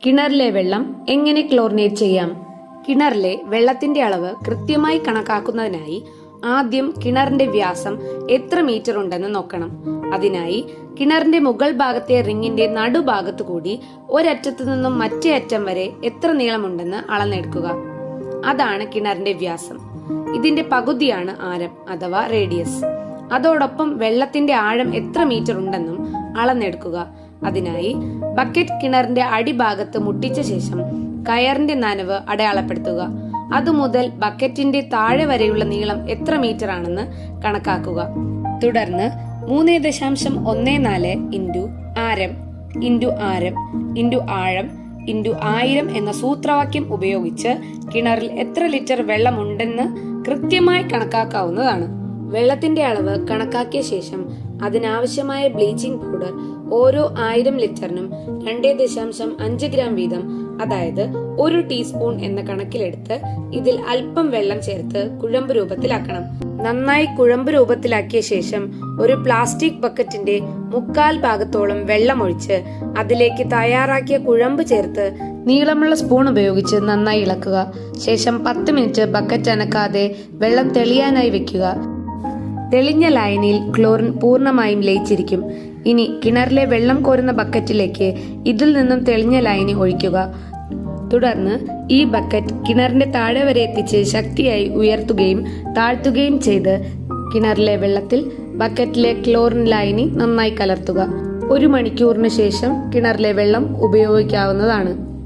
കിണറിലെ വെള്ളം എങ്ങനെ ക്ലോറിനേറ്റ് ചെയ്യാം? കിണറിലെ വെള്ളത്തിന്റെ അളവ് കൃത്യമായി കണക്കാക്കുന്നതിനായി ആദ്യം കിണറിന്റെ വ്യാസം എത്ര മീറ്റർ ഉണ്ടെന്ന് നോക്കണം. അതിനായി കിണറിന്റെ മുകൾ ഭാഗത്തെ റിങ്ങിന്റെ നടുഭാഗത്തു കൂടി ഒരറ്റത്തു നിന്നും മറ്റേ അറ്റം വരെ എത്ര നീളമുണ്ടെന്ന് അളന്നെടുക്കുക. അതാണ് കിണറിന്റെ വ്യാസം. ഇതിന്റെ പകുതിയാണ് ആരം അഥവാ റേഡിയസ്. അതോടൊപ്പം വെള്ളത്തിന്റെ ആഴം എത്ര മീറ്റർ ഉണ്ടെന്നും അളന്നെടുക്കുക. അതിനായി ബക്കറ്റ് കിണറിന്റെ അടിഭാഗത്ത് മുട്ടിച്ച ശേഷം കയറിന്റെ നനവ് അടയാളപ്പെടുത്തുക. അതുമുതൽ ബക്കറ്റിന്റെ താഴെ വരെയുള്ള നീളം എത്ര മീറ്റർ ആണെന്ന് കണക്കാക്കുക. തുടർന്ന് 3.14 ഇൻറ്റു ആരം ഇൻറ്റു ആരം ഇൻറ്റു ആഴം ഇൻറ്റു 1000 എന്ന സൂത്രവാക്യം ഉപയോഗിച്ച് കിണറിൽ എത്ര ലിറ്റർ വെള്ളമുണ്ടെന്ന് കൃത്യമായി കണക്കാക്കാവുന്നതാണ്. വെള്ളത്തിന്റെ അളവ് കണക്കാക്കിയ ശേഷം അതിനാവശ്യമായ ബ്ലീച്ചിങ് പൗഡർ ഓരോ 1000 ലിറ്ററിനും 2.5 ഗ്രാം വീതം, അതായത് 1 ടീസ്പൂൺ എന്ന കണക്കിലെടുത്ത് ഇതിൽ അല്പം വെള്ളം ചേർത്ത് കുഴമ്പ് രൂപത്തിലാക്കണം. നന്നായി കുഴമ്പ് രൂപത്തിലാക്കിയ ശേഷം ഒരു പ്ലാസ്റ്റിക് ബക്കറ്റിന്റെ 1/4 ഭാഗത്തോളം വെള്ളമൊഴിച്ച് അതിലേക്ക് തയ്യാറാക്കിയ കുഴമ്പ് ചേർത്ത് നീളമുള്ള സ്പൂൺ ഉപയോഗിച്ച് നന്നായി ഇളക്കുക. ശേഷം 10 മിനിറ്റ് ബക്കറ്റ് അനക്കാതെ വെള്ളം തെളിയാനായി വെക്കുക. തെളിഞ്ഞ ലായനിയിൽ ക്ലോറിൻ പൂർണ്ണമായും ലയിച്ചിരിക്കും. ഇനി കിണറിലെ വെള്ളം കോരുന്ന ബക്കറ്റിലേക്ക് ഇതിൽ നിന്നും തെളിഞ്ഞ ലായനി ഒഴിക്കുക. തുടർന്ന് ഈ ബക്കറ്റ് കിണറിന്റെ താഴെ വരെ എത്തിച്ച് ശക്തിയായി ഉയർത്തുകയും താഴ്ത്തുകയും ചെയ്ത് കിണറിലെ വെള്ളത്തിൽ ബക്കറ്റിലെ ക്ലോറിൻ ലായനി നന്നായി കലർത്തുക. 1 മണിക്കൂറിന് ശേഷം കിണറിലെ വെള്ളം ഉപയോഗിക്കാവുന്നതാണ്.